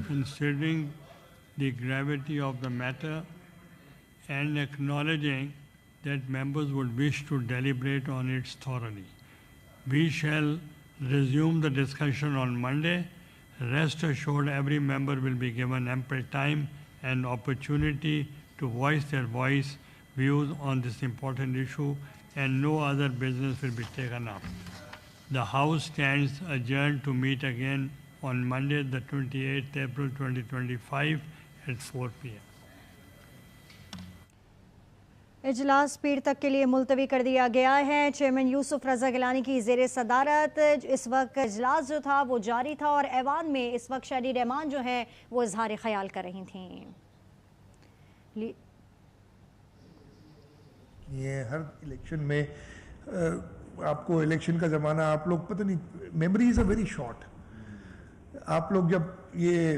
considering the gravity of the matter and acknowledging that members would wish to deliberate on it thoroughly. We shall resume the discussion on Monday. Rest assured, every member will be given ample time and opportunity to voice their views on this important issue, and no other business will be taken up. The House stands adjourned to meet again on Monday, the 28th April 2025 at 4 p.m. اجلاس پیر تک کے لیے ملتوی کر دیا گیا ہے. Chairman یوسف رضا گیلانی کی زیر صدارت اس وقت اجلاس جو تھا وہ جاری تھا، اور ایوان میں اس وقت شادی رحمان جو ہے وہ اظہار خیال کر رہی تھیں. یہ ہر الیکشن میں آپ کو الیکشن کا زمانہ آپ لوگ پتہ نہیں، memory is a very short. آپ لوگ جب یہ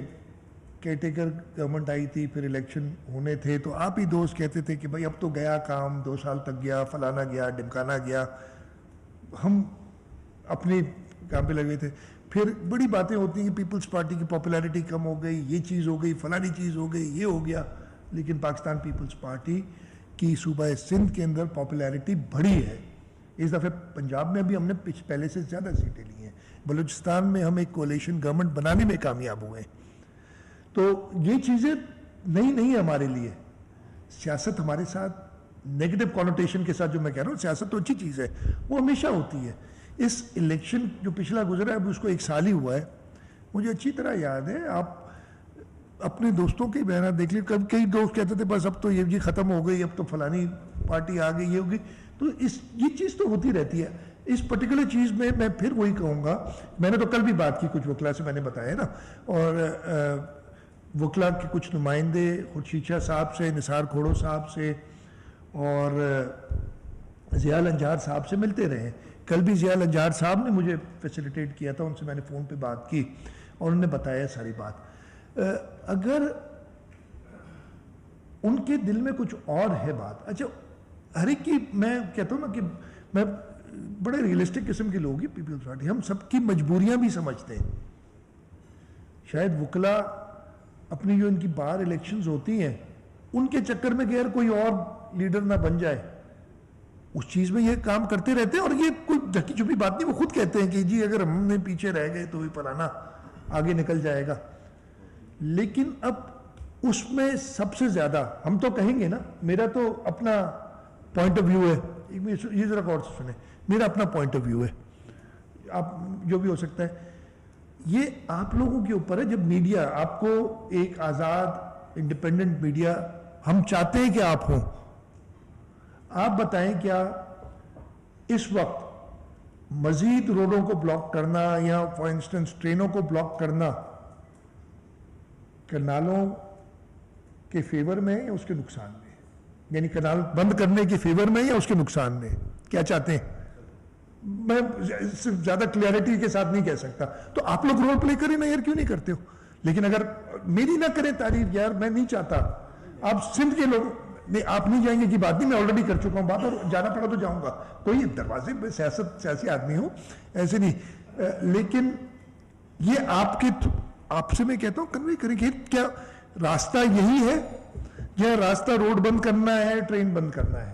کیئرٹیکر گورنمنٹ آئی تھی، پھر الیکشن ہونے تھے، تو آپ ہی دوست کہتے تھے کہ بھائی اب تو گیا کام، 2 سال تک گیا، فلانا گیا، ڈمکانا گیا. ہم اپنے کام پہ لگے تھے. پھر بڑی باتیں ہوتی ہیں کہ پیپلز پارٹی کی پاپولیرٹی کم ہو گئی، یہ چیز ہو گئی، فلانی چیز ہو گئی، یہ ہو گیا. لیکن پاکستان پیپلز پارٹی کی صوبہ سندھ کے اندر پاپولیرٹی بڑھی ہے. اس دفعہ پنجاب میں بھی ہم نے پہلے سے زیادہ سیٹیں لی ہیں. بلوچستان میں ہم ایک کولیشن گورنمنٹ بنانے میں کامیاب ہوئے ہیں. تو یہ چیزیں نئی نہیں ہیں ہمارے لیے. سیاست ہمارے ساتھ نیگیٹو کونوٹیشن کے ساتھ جو میں کہہ رہا ہوں، سیاست تو اچھی چیز ہے، وہ ہمیشہ ہوتی ہے. اس الیکشن جو پچھلا گزرا ہے اب اس کو 1 سال ہی ہوا ہے. مجھے اچھی طرح یاد ہے، آپ اپنے دوستوں کے بیانات دیکھ لیں. کئی دوست کہتے تھے بس اب تو یہ ختم ہو گئی، اب تو فلانی پارٹی آ گئی، یہ ہوگی. تو یہ چیز تو ہوتی رہتی ہے. اس پرٹیکولر چیز میں میں پھر وہی کہوں گا، میں نے تو کل بھی بات کی کچھ وکلا سے، میں نے بتایا نا، اور وکلا کے کچھ نمائندے خورشید شاہ صاحب سے، نثار کھوڑو صاحب سے اور ضیاء الانجار صاحب سے ملتے رہے. کل بھی ضیاء الانجار صاحب نے مجھے فیسیلیٹیٹ کیا تھا، ان سے میں نے فون پہ بات کی اور انہوں نے بتایا ساری بات. اگر ان کے دل میں کچھ اور ہے بات، اچھا ہر ایک کی، میں کہتا ہوں نا کہ میں بڑے ریئلسٹک قسم کے لوگ ہیں پیپلز پارٹی، ہم سب کی مجبوریاں بھی سمجھتے ہیں. شاید وکلا اپنی جو ان کی باہر الیکشنز ہوتی ہیں ان کے چکر میں غیر کوئی اور لیڈر نہ بن جائے، اس چیز میں یہ کام کرتے رہتے ہیں. اور یہ کوئی ڈھکی چھپی بات نہیں، وہ خود کہتے ہیں کہ جی اگر ہم نے پیچھے رہ گئے تو فلانا آگے نکل جائے گا. لیکن اب اس میں سب سے زیادہ ہم تو کہیں گے نا، میرا تو اپنا پوائنٹ آف ویو ہے، یہ ذرا غور سے سنیں، میرا اپنا پوائنٹ آف ویو ہے، آپ جو بھی ہو سکتا ہے. یہ آپ لوگوں کے اوپر ہے. جب میڈیا آپ کو ایک آزاد انڈیپینڈنٹ میڈیا ہم چاہتے ہیں کہ آپ ہوں، آپ بتائیں کیا اس وقت مزید روڈوں کو بلاک کرنا یا فار انسٹنس ٹرینوں کو بلاک کرنا کنالوں کے فیور میں یا اس کے نقصان میں؟ یعنی کنال بند کرنے کے فیور میں یا اس کے نقصان میں؟ کیا چاہتے ہیں؟ میں زیادہ کلیئرٹی کے ساتھ نہیں کہہ سکتا. تو آپ لوگ رول پلے کریں نا یار، کیوں نہیں کرتے ہو؟ لیکن اگر میری نہ کریں تعریف، یار میں نہیں چاہتا. آپ سندھ کے لوگ نہیں، آپ نہیں جائیں گے کی بات نہیں، میں آلریڈی کر چکا ہوں بات، اور جانا پڑا تو جاؤں گا. کوئی دروازے میں سیاسی آدمی ہوں، ایسے نہیں. لیکن یہ آپ سے میں کہتا ہوں کنوے کریں کہ کیا راستہ یہی ہے یا راستہ روڈ بند کرنا ہے، ٹرین بند کرنا ہے؟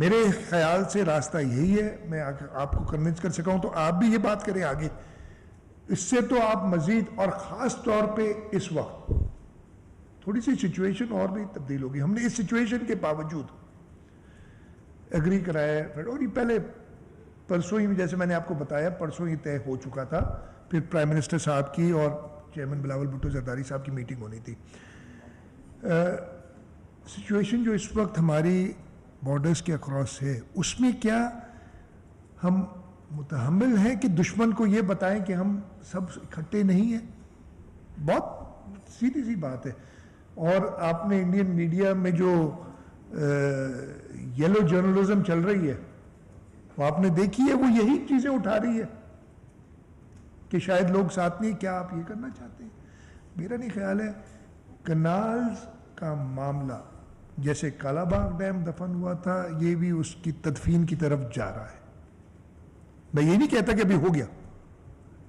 میرے خیال سے راستہ یہی ہے. میں آپ کو کنونس کر سکا ہوں تو آپ بھی یہ بات کریں آگے. اس سے تو آپ مزید، اور خاص طور پہ اس وقت تھوڑی سی سچویشن اور بھی تبدیل ہوگی. ہم نے اس سچویشن کے باوجود ایگری کرایا ہے، اور یہ پہلے پرسوں ہی، جیسے میں نے آپ کو بتایا، پرسوں ہی طے ہو چکا تھا. پھر پرائم منسٹر صاحب کی اور چیئرمین بلاول بھٹو زرداری صاحب کی میٹنگ ہونی تھی. سچویشن جو اس وقت ہماری بارڈرز کے اکراس ہے، اس میں کیا ہم متحمل ہیں کہ دشمن کو یہ بتائیں کہ ہم سب اکٹھے نہیں ہیں؟ بہت سیدھی سی بات ہے. اور آپ نے انڈین میڈیا میں جو یلو جرنلزم چل رہی ہے وہ آپ نے دیکھی ہے، وہ یہی چیزیں اٹھا رہی ہے کہ شاید لوگ ساتھ نہیں. کیا آپ یہ کرنا چاہتے ہیں؟ میرا نہیں خیال ہے. کنالز کا معاملہ جیسے کالا باغ ڈیم دفن ہوا تھا، یہ بھی اس کی تدفین کی طرف جا رہا ہے. میں یہ نہیں کہتا کہ ابھی ہو گیا،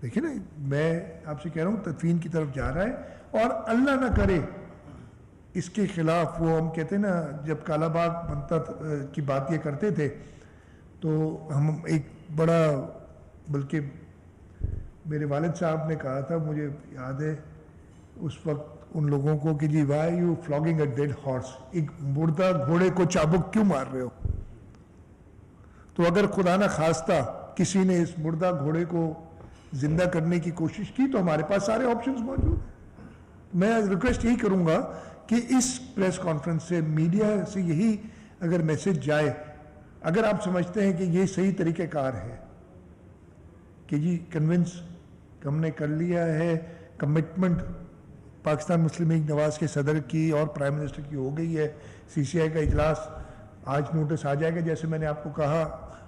دیکھیں نا میں آپ سے کہہ رہا ہوں تدفین کی طرف جا رہا ہے, اور اللہ نہ کرے اس کے خلاف وہ ہم کہتے ہیں نا جب کالا باغ بنتا کی بات یہ کرتے تھے تو ہم ایک بڑا, بلکہ میرے والد صاحب نے کہا تھا, مجھے یاد ہے اس وقت ان لوگوں کو کہ جی why you flogging a dead horse, ایک مردہ گھوڑے کو چابک کیوں مار رہے ہو؟ تو اگر خدا نہ خواستہ کسی نے اس مردہ گھوڑے کو زندہ کرنے کی کوشش کی تو ہمارے پاس سارے آپشنز موجود ہیں. میں ریکویسٹ یہی کروں گا کہ اس پریس کانفرنس سے میڈیا سے یہی اگر میسج جائے, اگر آپ سمجھتے ہیں کہ یہ صحیح طریقہ کار ہے کہ جی کنونس ہم نے کر لیا ہے, کمٹمنٹ پاکستان مسلم لیگ نواز کے صدر کی اور پرائم منسٹر کی ہو گئی ہے, سی سی آئی کا اجلاس آج نوٹس آ جائے گا جیسے میں نے آپ کو کہا,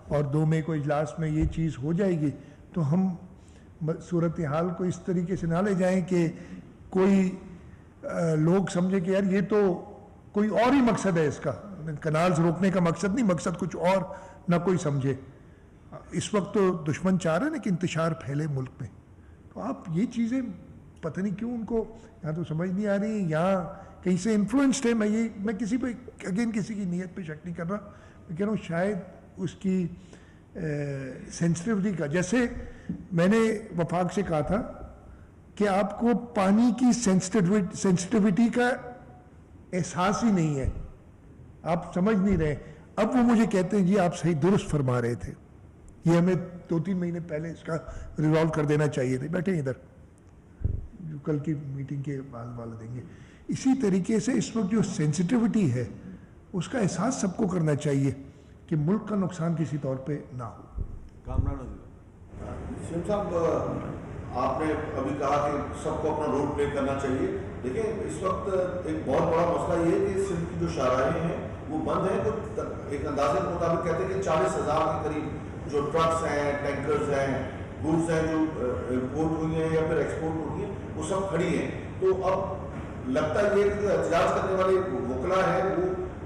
اور 2 مئی کو اجلاس میں یہ چیز ہو جائے گی, تو ہم صورتحال کو اس طریقے سے نہ لے جائیں کہ کوئی لوگ سمجھے کہ یار یہ تو کوئی اور ہی مقصد ہے اس کا, کنالز روکنے کا مقصد نہیں, مقصد کچھ اور نہ کوئی سمجھے. اس وقت تو دشمن چاہ رہے ہیں کہ انتشار پھیلے ملک میں, تو آپ یہ چیزیں پتہ نہیں کیوں ان کو یہاں تو سمجھ نہیں آ رہی, یہاں کہیں سے انفلوئنسڈ ہے. میں کسی پہ اگین کسی کی نیت پہ شک نہیں کر رہا, میں کہہ رہا ہوں شاید اس کی سینسٹیوٹی کا, جیسے میں نے وفاق سے کہا تھا کہ آپ کو پانی کی سینسٹیوٹی کا احساس ہی نہیں ہے, آپ سمجھ نہیں رہے. اب وہ مجھے کہتے ہیں جی آپ صحیح درست فرما رہے تھے, یہ ہمیں 2-3 مہینے پہلے اس کا ریزالو کر دینا چاہیے تھے. بیٹھے ادھر جو کل کی میٹنگ کے بعد والا دیں گے. اسی طریقے سے اس وقت جو سینسٹیوٹی ہے اس کا احساس سب کو کرنا چاہیے کہ ملک کا نقصان کسی طور پہ نہ ہو. سیم صاحب آپ نے ابھی کہا کہ سب کو اپنا رول پلے کرنا چاہیے, لیکن اس وقت ایک بہت بڑا مسئلہ یہ ہے کہ سندھ کی جو شاہراہیں ہیں وہ بند ہیں. تو ایک اندازے کے مطابق کہتے ہیں کہ 40,000 کے قریب جو ٹرکس ہیں, ٹینکرز ہیں, گوڈز ہیں جو امپورٹ ہوئی ہیں یا پھر ایکسپورٹ ہوئی ہیں, وہ سب کھڑی ہیں. تو اب لگتا ہے یہ کہ احتجاج کرنے والے وکلا ہیں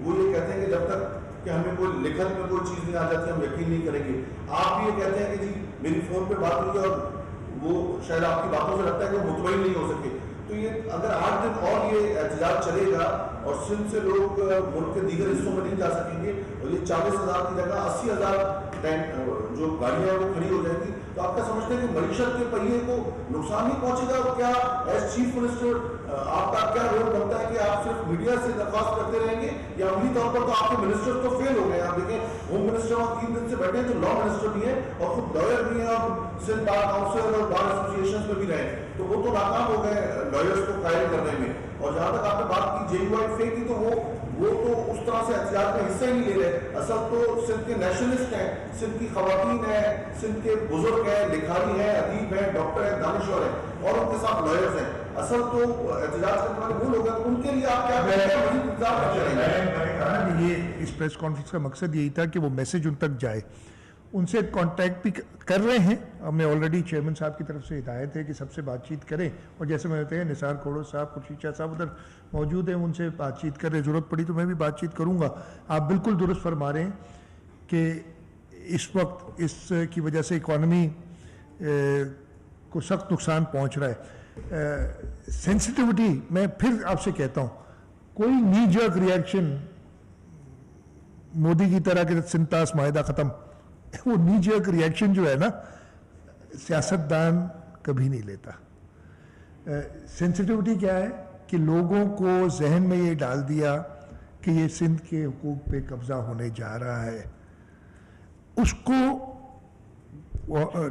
وہ یہ کہتے ہیں کہ جب تک کہ ہمیں کوئی لکھت میں کوئی چیز نہیں آ جاتی ہم یقین نہیں کریں گے. آپ یہ کہتے ہیں کہ جی میری فون پہ بات ہوئی اور وہ شاید آپ کی باتوں سے لگتا ہے کہ وہ مطمئن نہیں ہو سکے. تو یہ اگر 8 دن اور یہ احتجاج چلے گا اور سندھ سے لوگ ملک کے دیگر حصوں میں نہیں جا سکیں گے اور یہ 40,000 کی جگہ 80,000 جو گاڑیاں وہ کھڑی ہو جائیں گی, تو آپ کیا سمجھتے ہیں کہ معیشت کے پہیے کو نقصان نہیں پہنچے گا؟ کیا ایز چیف منسٹر آپ کا کیا رول بنتا ہے کہ آپ صرف میڈیا سے درخواست کرتے رہیں گے, یا عملی طور پر تو آپ کے منسٹر تو فیل ہو گئے ہیں؟ آپ دیکھیں ہوم منسٹر اور 3 دن سے بیٹھے ہیں, تو لا منسٹر بھی ہیں اور خود لائر بھی ہیں اور سندھ بار کاؤنسل اور بار ایسوسیشن میں بھی رہے, تو وہ تو ناکام ہو گئے لائرس کو قائل کرنے میں. اور جہاں تک آپ نے بات کی JUI کی, تو وہ تو اس طرح سے احتجاج کا حصہ ہی نہیں لے رہے. اصل تو سندھ کے نیشنلسٹ ہیں, سندھ کی خواتین ہیں, سندھ کے بزرگ ہیں, لکھاری ہیں, ادیب ہیں, ڈاکٹر ہیں, دانشور ہیں, اور ان کے ساتھ لائرز ہیں. اصل تو احتجاج کرنے والے وہ لوگ ہیں, ان کے لیے آپ کیا کہا کہ یہ اس پریس کانفرنس کا مقصد یہی تھا کہ وہ میسج ان تک جائے. ان سے کانٹیکٹ بھی کر رہے ہیں, ہمیں آلریڈی چیئرمین صاحب کی طرف سے ہدایت ہے کہ سب سے بات چیت کریں, اور جیسے میں بتایا نثار کھوڑو صاحب, خورشید شاہ صاحب ادھر موجود ہیں, ان سے بات چیت کر رہے, ضرورت پڑی تو میں بھی بات چیت کروں گا. آپ بالکل درست فرما رہے ہیں کہ اس وقت اس کی وجہ سے اکانومی کو سخت نقصان پہنچ رہا ہے. سینسٹیوٹی میں پھر آپ سے کہتا ہوں, کوئی نی جرک ریئیکشن مودی کی طرح کہ سنتاس معاہدہ ختم, وہ نی جرک ریئیکشن جو ہے نا سیاستدان کبھی نہیں لیتا. سینسٹیوٹی کیا ہے کہ لوگوں کو ذہن میں یہ ڈال دیا کہ یہ سندھ کے حقوق پہ قبضہ ہونے جا رہا ہے, اس کو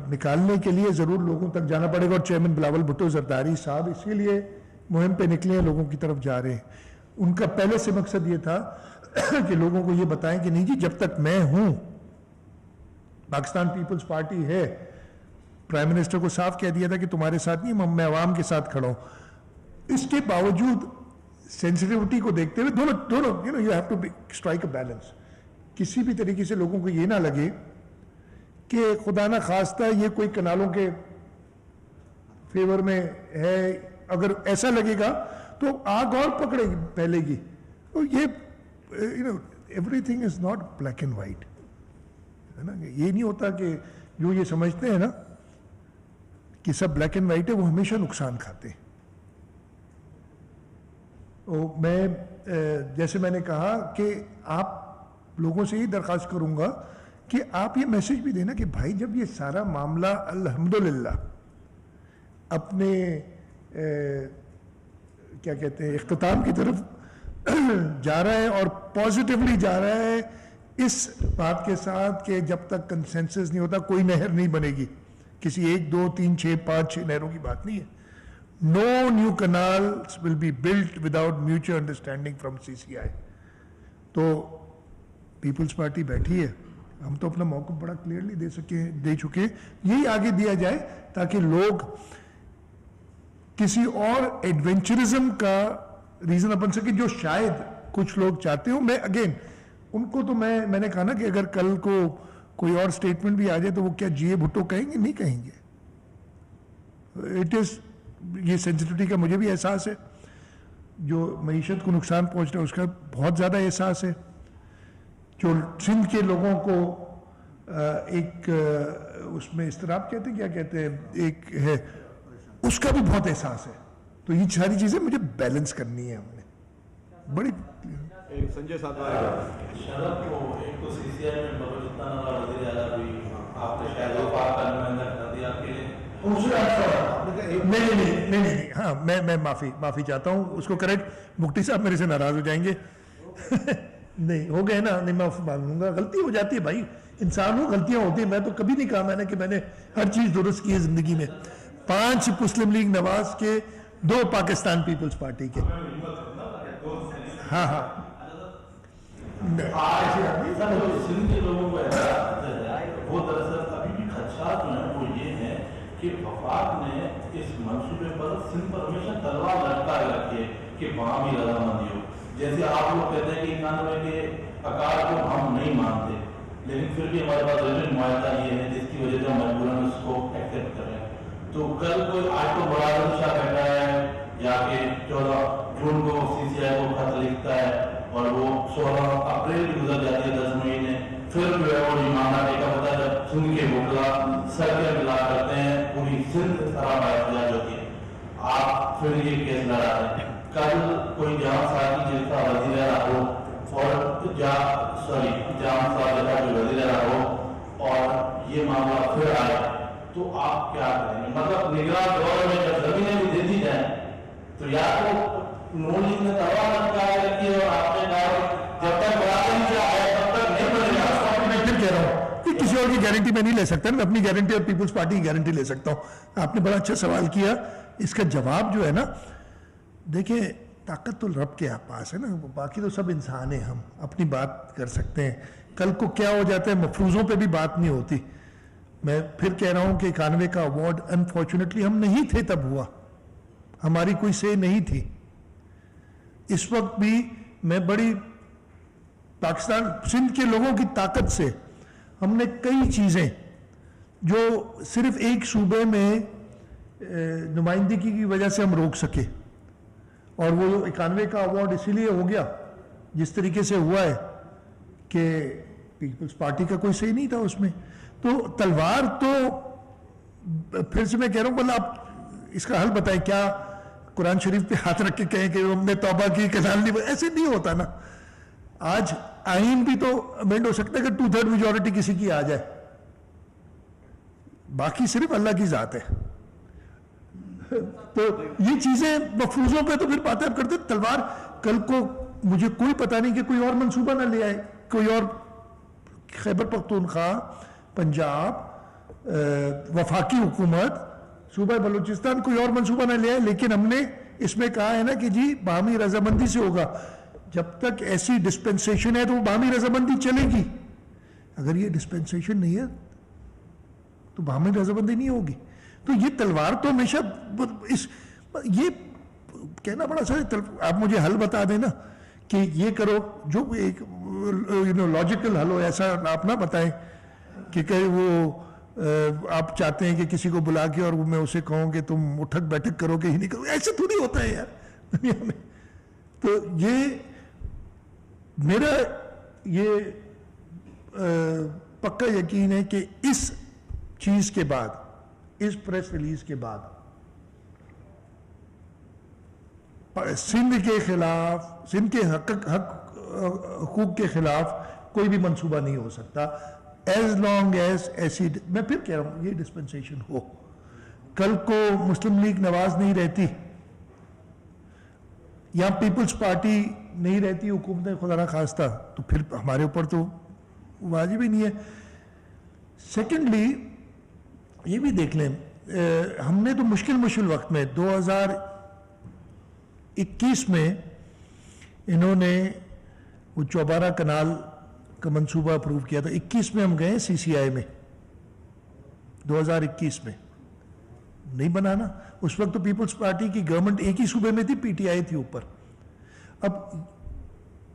نکالنے کے لیے ضرور لوگوں تک جانا پڑے گا. اور چیئرمین بلاول بھٹو زرداری صاحب اسی لیے مہم پہ نکلے ہیں, لوگوں کی طرف جا رہے ہیں. ان کا پہلے سے مقصد یہ تھا کہ لوگوں کو یہ بتائیں کہ نہیں جی جب تک میں ہوں, پاکستان پیپلز پارٹی ہے, پرائم منسٹر کو صاف کہہ دیا تھا کہ تمہارے ساتھ نہیں, میں عوام کے ساتھ کھڑا ہوں. اس کے باوجود سینسٹیوٹی کو دیکھتے ہوئے دونوں you have to strike a balance. کسی بھی طریقے سے لوگوں کو یہ نہ لگے کہ خدا نہ خواستہ یہ کوئی کنالوں کے فیور میں ہے. اگر ایسا لگے گا تو آگ اور پکڑے گی پھیلے گی. یہ every thing is not black and white, ہے نا. یہ نہیں ہوتا کہ جو یہ سمجھتے ہیں نا کہ سب بلیک اینڈ وائٹ ہے وہ ہمیشہ نقصان کھاتے ہیں. میں جیسے میں نے کہا کہ آپ لوگوں سے یہ درخواست کروں گا کہ آپ یہ میسج بھی دینا کہ بھائی جب یہ سارا معاملہ الحمدللہ اپنے کیا کہتے ہیں اختتام کی طرف جا رہا ہے اور پازیٹیولی جا رہا ہے اس بات کے ساتھ کہ جب تک کنسنسس نہیں ہوتا کوئی نہر نہیں بنے گی, کسی 1 2 3 6 5 6 نہروں کی بات نہیں ہے. No new canals will be built without mutual understanding from CCI. تو پیپلز پارٹی بیٹھی ہے, ہم تو اپنا موقف بڑا کلیئرلی دے چکے ہیں, یہی آگے دیا جائے تاکہ لوگ کسی اور ایڈونچرزم کا ریزن بن سکے جو شاید کچھ لوگ چاہتے ہوں. میں اگین ان کو تو میں نے کہا نا کہ اگر کل کو کوئی اور سٹیٹمنٹ بھی آ جائے تو وہ کیا جی اے بھٹو کہیں گے؟ نہیں کہیں گے. اٹ از یہ سینسٹیوٹی کا مجھے بھی احساس ہے, جو معیشت کو نقصان پہنچ رہا ہے اس کا بہت زیادہ احساس ہے, جو سندھ کے لوگوں کو ایک اس میں اضطراب کہتے ہیں کیا کہتے ہیں ایک ہے اس کا بھی بہت احساس ہے. تو یہ ساری چیزیں مجھے بیلنس کرنی ہے ہم نے بڑی. سنجے صاحب شرط کو ایک تو سی سی آئی میں بلوچستان والا وزیر اعلیٰ بھی آپ نے شاید وفاق کا نمائندہ کر دیا آپ کے لیے. نہیں ہاں میں معافی چاہتا ہوں, اس کو کریکٹ مفتی صاحب میرے سے ناراض ہو جائیں گے. نہیں ہو گئے نا, نہیں میں مانوں گا, غلطی ہو جاتی ہے بھائی, انسان ہو غلطیاں ہوتی ہیں. میں تو کبھی نہیں کہا میں نے کہ میں نے ہر چیز درست کی ہے زندگی میں. 5 مسلم لیگ نواز کے, 2 پاکستان پیپلز پارٹی کے. ہاں سندھ کے لوگوں کو وہ دراصل ابھی بھی خدشات جو ہیں وہ یہ ہیں کہ وفاق نے اس منصوبے پر سندھ پر ہمیشہ تلوار لٹکائے رکھی ہے کہ وہاں بھی رضامندی ہو. جیسے آپ لوگ کہتے ہیں کہ 91 کے عقائد کو ہم نہیں مانتے, لیکن پھر بھی ہمارے پاس ریٹن معاہدہ یہ ہے جس کی وجہ سے ہم مجبوراً اس کو ایکسیپٹ کر رہے ہیں. تو کل کوئی آج تو بڑا شاہ بیٹھا ہے یا کہ 14 جون کو سی سی آئی کو خط لکھتا ہے اور وہ 16 اپریل کی گزر جاتی ہے 10 مہینے, پھر جو ہے وہ ماننا ٹیکا ہوتا ہے جب سندھ کے وکلا سر کے ملا کرتے ہیں پوری سندھ خراب احتجاج ہوتی ہے. آپ پھر یہ کیس لڑاتے ہیں. کل کوئی جہاں ساتھی جس کا وزیر اعلیٰ ہو اور جہاں صاحب جیسا جو وزیر اعلیٰ ہو اور یہ معاملہ پھر آئے تو آپ کیا کریں گے؟ مطلب نگراں دور میں جب زمینیں بھی دے دی جائیں تو یا تو نون لیگ نے تلوار لٹکائے رکھی ہے اور آپ نے کہا جب تک برابری سے آئے تب تک نہیں بنے گا. میں پھر کہہ رہا ہوں کہ کسی اور کی گارنٹی میں نہیں لے سکتا, میں اپنی گارنٹی اور پیپلز پارٹی کی گارنٹی لے سکتا ہوں. آپ نے بڑا اچھا سوال کیا, اس کا جواب جو ہے نا, دیکھیں طاقت تو رب کے پاس ہے نا, باقی تو سب انسان ہیں, ہم اپنی بات کر سکتے ہیں. کل کو کیا ہو جاتا ہے مفروضوں پہ بھی بات نہیں ہوتی. میں پھر کہہ رہا ہوں کہ 91 کا ایوارڈ انفارچونیٹلی ہم نہیں تھے تب ہوا, ہماری کوئی سے نہیں تھی. اس وقت بھی میں بڑی پاکستان سندھ کے لوگوں کی طاقت سے ہم نے کئی چیزیں جو صرف ایک صوبے میں نمائندگی کی وجہ سے ہم روک سکے, اور وہ 91 کا ایوارڈ اسی لیے ہو گیا جس طریقے سے ہوا ہے کہ پیپلز پارٹی کا کوئی صحیح نہیں تھا اس میں. تو تلوار تو پھر سے میں کہہ رہا ہوں, بھلا آپ اس کا حل بتائیں, کیا قرآن شریف پہ ہاتھ رکھ کے کہیں کہ ہم نے توبہ کی کنال نہیں, ایسے نہیں ہوتا نا. آج آئین بھی تو امینڈ ہو سکتا ہے کہ 2/3 میجورٹی کسی کی آ جائے, باقی صرف اللہ کی ذات ہے. تو یہ چیزیں مفروضوں پہ تو پھر باتیں آپ کرتے. تلوار کل کو مجھے کوئی پتہ نہیں کہ کوئی اور منصوبہ نہ لے آئے, کوئی اور خیبر پختونخوا, پنجاب, وفاقی حکومت, صوبہ بلوچستان کوئی اور منصوبہ نہ لے آئے. لیکن ہم نے اس میں کہا ہے نا کہ جی باہمی رضامندی سے ہوگا. جب تک ایسی ڈسپنسیشن ہے تو وہ باہمی رضامندی چلے گی. اگر یہ ڈسپنسیشن نہیں ہے تو باہمی رضامندی نہیں ہوگی. تو یہ تلوار تو ہمیشہ یہ کہنا بڑا سر, آپ مجھے حل بتا دیں نا کہ یہ کرو, جو ایک لاجیکل حل ہو. ایسا آپ نہ بتائیں کہ وہ آپ چاہتے ہیں کہ کسی کو بلا کے اور میں اسے کہوں کہ تم اٹھک بیٹھک کرو کہ ہی نہیں کرو. ایسے تو نہیں ہوتا ہے یار دنیا میں. تو یہ میرا یہ پکا یقین ہے کہ اس چیز کے بعد اس پریس ریلیز کے بعد سندھ کے خلاف، سندھ کے حقوق کے خلاف کوئی بھی منصوبہ نہیں ہو سکتا ایز لانگ ایز ایسی، میں پھر کہہ رہا ہوں یہ ڈسپنسیشن ہو. کل کو مسلم لیگ نواز نہیں رہتی یا پیپلز پارٹی نہیں رہتی حکومت خدا نہ خواستہ، تو پھر ہمارے اوپر تو واجب ہی نہیں ہے. سیکنڈلی یہ بھی دیکھ لیں، ہم نے تو مشکل وقت میں 2021 میں انہوں نے وہ چوبارہ کنال کا منصوبہ اپروو کیا تھا. 21 میں ہم گئے سی سی آئی میں، 2021 میں نہیں بنانا. اس وقت تو پیپلز پارٹی کی گورنمنٹ ایک ہی صوبے میں تھی، پی ٹی آئی تھی اوپر. اب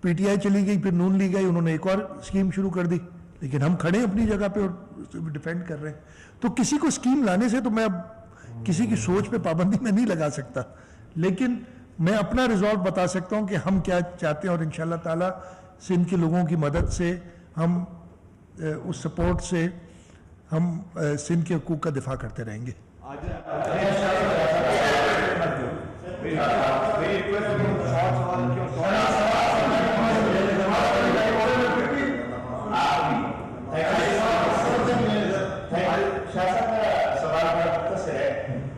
پی ٹی آئی چلی گئی، پھر نون لیگ آئی، انہوں نے ایک اور اسکیم شروع کر دی، لیکن ہم کھڑے ہیں اپنی جگہ پہ اور ڈیفینڈ کر رہے ہیں. تو کسی کو اسکیم لانے سے تو میں اب کسی کی سوچ پہ پابندی میں نہیں لگا سکتا، لیکن میں اپنا ریزولو بتا سکتا ہوں کہ ہم کیا چاہتے ہیں، اور انشاءاللہ تعالی سندھ کے لوگوں کی مدد سے، ہم اس سپورٹ سے ہم سندھ کے حقوق کا دفاع کرتے رہیں گے.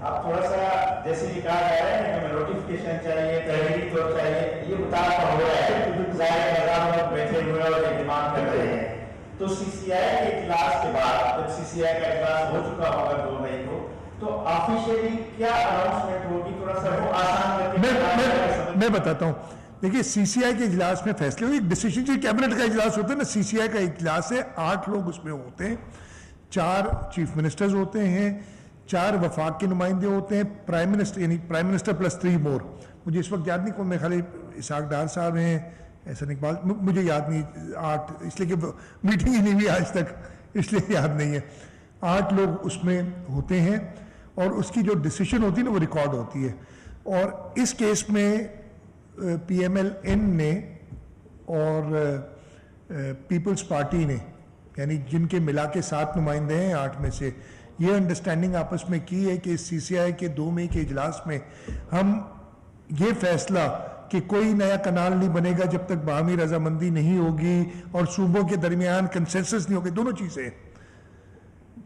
آپ تھوڑا سا جیسے کہ کہا جا رہا ہے کہ ہمیں نوٹیفکیشن چاہیے، تحریری طور چاہیے، یہ مطالبہ ہو رہا ہے، ظاہر نظام لوگ بیٹھے ہوئے اور اہتمام کر رہے ہیں. تو سی سی آئی کے اجلاس کے بعد جب سی سی آئی کا اجلاس ہو چکا ہوگا 2 مئی کو، تو آفیشیلی کیا اناؤنسمنٹ ہوگی؟ تھوڑا سا وہ آسان کر کے میں بتاتا ہوں. دیکھیے سی سی آئی کے اجلاس میں فیصلے ہوئے، ایک ڈیسیشن جو کیبنٹ کا اجلاس ہوتا ہے نا، سی سی آئی کا اجلاس ہے، 8 لوگ اس میں ہوتے ہیں، 4 چیف منسٹرز ہوتے ہیں، 4 وفاق کے نمائندے ہوتے ہیں، پرائم منسٹر یعنی پرائم منسٹر پلس 3 مور. مجھے اس وقت یاد نہیں کون، میں خالی اسحاق ڈار صاحب ہیں، احسن اقبال، مجھے یاد نہیں 8، اس لیے کہ میٹنگ ہی نہیں ہوئی آج تک، اس لیے یاد نہیں ہے. 8 لوگ اس میں ہوتے ہیں اور اس کی جو ڈیسیشن ہوتی ہے نا وہ ریکارڈ ہوتی ہے. اور اس کیس میں پی ایم ایل این نے اور پیپلز پارٹی نے، یعنی جن کے ملا کے 7 نمائندے ہیں 8 میں سے، یہ انڈرسٹینڈنگ آپس میں کی ہے کہ سی سی آئی کے 2 مئی کے اجلاس میں ہم یہ فیصلہ کہ کوئی نیا کنال نہیں بنے گا جب تک باہمی رضامندی نہیں ہوگی اور صوبوں کے درمیان کنسنسس نہیں ہوگی. دونوں چیزیں،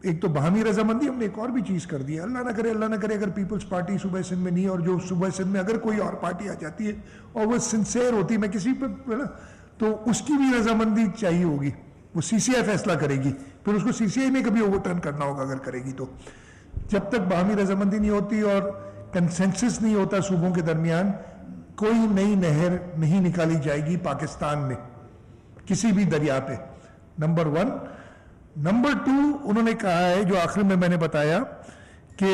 ایک تو باہمی رضامندی، ہم نے ایک اور بھی چیز کر دی ہے، اللہ نہ کرے اگر پیپلز پارٹی صوبہ سندھ میں نہیں، اور جو صوبہ سندھ میں اگر کوئی اور پارٹی آ جاتی ہے اور وہ سنسیئر ہوتی ہے، میں کسی پہ نا، تو اس کی بھی رضامندی چاہیے ہوگی، وہ سی سی آئی فیصلہ کرے گی، پھر اس کو سی سی آئی میں کبھی اوور ٹرن کرنا ہوگا اگر کرے گی تو. جب تک باہمی رضامندی نہیں ہوتی اور کنسنسس نہیں ہوتا صوبوں کے درمیان، کوئی نئی نہر نہیں نکالی جائے گی پاکستان میں کسی بھی دریا پہ. نمبر 1. نمبر 2، انہوں نے کہا ہے جو آخر میں نے بتایا کہ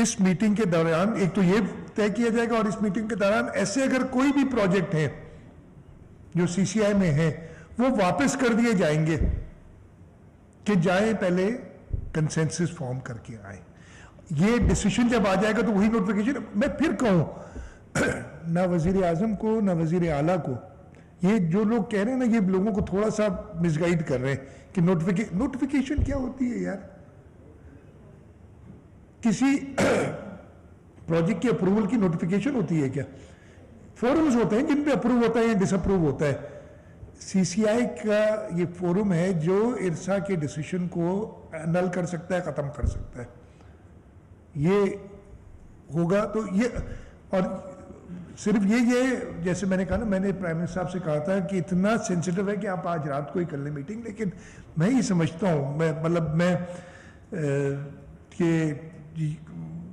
اس میٹنگ کے دوران ایک تو یہ طے کیا جائے گا، اور اس میٹنگ کے دوران ایسے اگر کوئی بھی پروجیکٹ ہیں جو سی سی آئی میں ہیں وہ واپس کر دیے جائیں گے کہ جائیں پہلے کنسنسس فارم کر کے آئیں. یہ ڈیسیشن جب آ جائے گا تو وہی نوٹیفیکیشن. میں پھر کہوں، نہ وزیر اعظم کو نہ وزیر اعلیٰ کو، یہ جو لوگ کہہ رہے ہیں نا، یہ لوگوں کو تھوڑا سا مس گائیڈ کر رہے ہیں کہ نوٹیفیکیشن کیا ہوتی ہے یار. کسی پروجیکٹ کے اپروول کی نوٹیفیکیشن ہوتی ہے کیا؟ فورمز ہوتے ہیں جن پہ اپروو ہوتا ہے یا ڈس اپروو ہوتا ہے. سی سی آئی کا یہ فورم ہے جو ارسا کے ڈیسیشن کو نل کر سکتا ہے، ختم کر سکتا ہے. یہ ہوگا تو یہ، اور صرف یہ جیسے میں نے کہا نا، میں نے پرائم منسٹر صاحب سے کہا تھا کہ اتنا سینسیٹیو ہے کہ آپ آج رات کو ہی کر لیں میٹنگ، لیکن میں یہ سمجھتا ہوں، میں کہ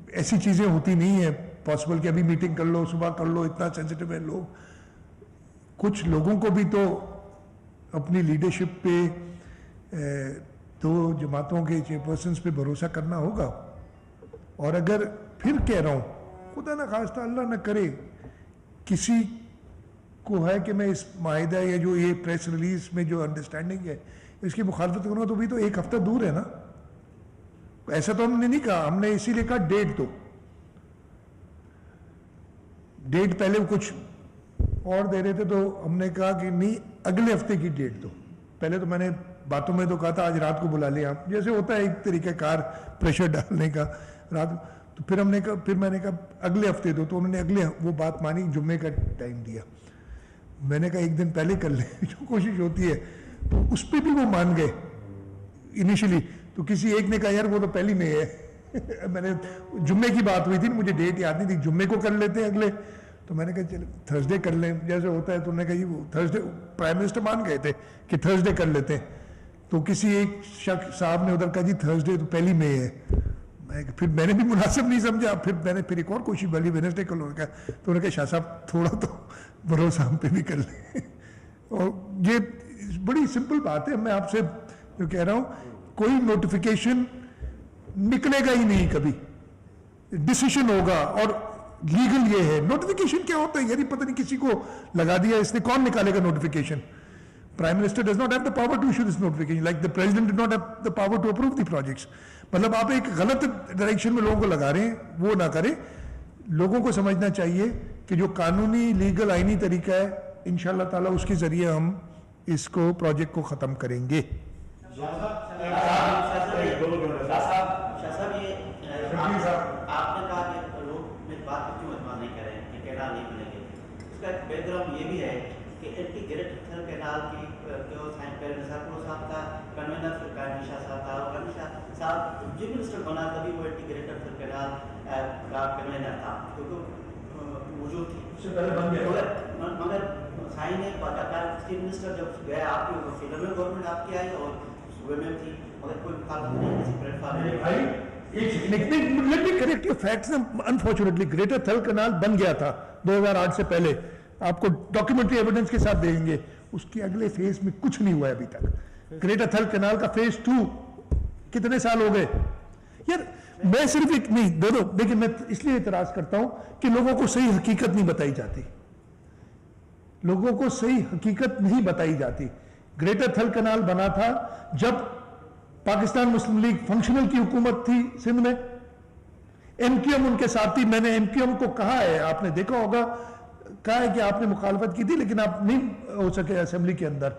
ایسی چیزیں ہوتی نہیں ہیں پاسبل کہ ابھی میٹنگ کر لو، صبح کر لو، اتنا سینسیٹیو ہے لوگ. کچھ لوگوں کو بھی تو اپنی لیڈرشپ پہ، 2 جماعتوں کے چیئرپرسنس پہ بھروسہ کرنا ہوگا. اور اگر پھر کہہ رہا ہوں، خدا نہ خواستہ اللہ نہ کرے کسی کو ہے کہ میں اس معاہدہ یا جو یہ پریس ریلیز میں جو انڈرسٹینڈنگ ہے اس کی مخالفت کروں تو بھی تو 1 ہفتہ دور ہے نا. ایسا تو ہم نے نہیں کہا، ہم نے اسی لیے کہا ڈیٹ پہلے کچھ اور دے رہے تھے، تو ہم نے کہا کہ نہیں، اگلے ہفتے کی ڈیٹ دو. پہلے تو میں نے बातों में तो कहा था आज रात को बुला लिया आप, जैसे होता है एक तरीका कार प्रेशर डालने का रात। तो फिर मैंने कहा अगले हफ्ते दो, तो उन्होंने अगले वो बात मानी, जुम्मे का टाइम दिया। मैंने कहा एक दिन पहले कर ले जो कोशिश होती है, तो उस पर भी वो मान गए इनिशियली। तो किसी एक ने कहा यार वो तो पहली में है मैंने जुम्मे की बात हुई थी, मुझे डेट याद नहीं थी, जुम्मे को कर लेते हैं अगले। तो मैंने कहा चलो थर्सडे कर लें जैसे होता है। तो उन्होंने कहा वो थर्सडे, प्राइम मिनिस्टर मान गए थे कि थर्सडे कर लेते हैं। तो किसी एक शख्स साहब ने उधर कहा जी थर्सडे तो पहली में है। फिर मैंने भी मुनासिब नहीं समझा, फिर एक और कोशिश वाली वेडनेसडे कर लो। तो उन्होंने कहा शाह साहब थोड़ा तो भरोसा हम पे भी कर लें। और ये बड़ी सिंपल बात है, मैं आपसे जो कह रहा हूं, कोई नोटिफिकेशन निकलेगा ही नहीं कभी, डिसीजन होगा और लीगल ये है। नोटिफिकेशन क्या होता है यार, पता नहीं किसी को लगा दिया इसने, कौन निकालेगा notification? Prime minister does not have the power to issue this notification, like the president did not have the power to approve the projects. मतलब आप एक गलत डायरेक्शन में लोगों को लगा रहे हैं, वो ना करें। लोगों को समझना चाहिए कि जो कानूनी लीगल आईनी तरीका है, इंशाअल्लाह ताला उसके जरिए हम इसको प्रोजेक्ट को खत्म करेंगे। आपने कहा कि लोग मेरी बात को क्यों इस्तेमाल नहीं करें कि कैनाल नहीं बनेंगे, उसका बैकग्राउंड ये भी है कि इंटीग्रेटेड कैनाल की जो साहब था कन्वीनर, फिर कानिशा साहब था, और कानिशा साहब चीफ मिनिस्टर बना तभी वो इंटीग्रेटेड कैनाल का कन्वीनर था, क्योंकि मौजूद थी उससे पहले बन गया। मगर साई ने चीफ मिनिस्टर जब गया आपकी फिल्म में गवर्नमेंट आपकी आई और सूबे में थी, मगर कोई मुखालफत नहीं किसी प्लेटफॉर्म में। Let me correct your facts. Unfortunately, greater थल कनाल बन गया था 2008 से पहले, आपको डॉक्यूमेंट्री एविडेंस के साथ देंगे। उसके अगले फेज में कुछ नहीं हुआ अभी तक। ग्रेटर थल कनाल का फेज 2 कितने साल हो गए यार? मैं सिर्फ एक नहीं दोनों, लेकिन मैं इसलिए इतराज करता हूं कि लोगों को सही हकीकत नहीं बताई जाती, लोगों को सही हकीकत नहीं बताई जाती। ग्रेटर थल कनाल बना था जब पाकिस्तान मुस्लिम लीग फंक्शनल की हुकूमत थी सिंध में, एमक्यूएम उनके साथ थी। मैंने एमक्यूएम को कहा है, आपने देखा होगा, कहा है कि आपने मुखालफत की थी लेकिन आप नहीं हो सके असेंबली के अंदर।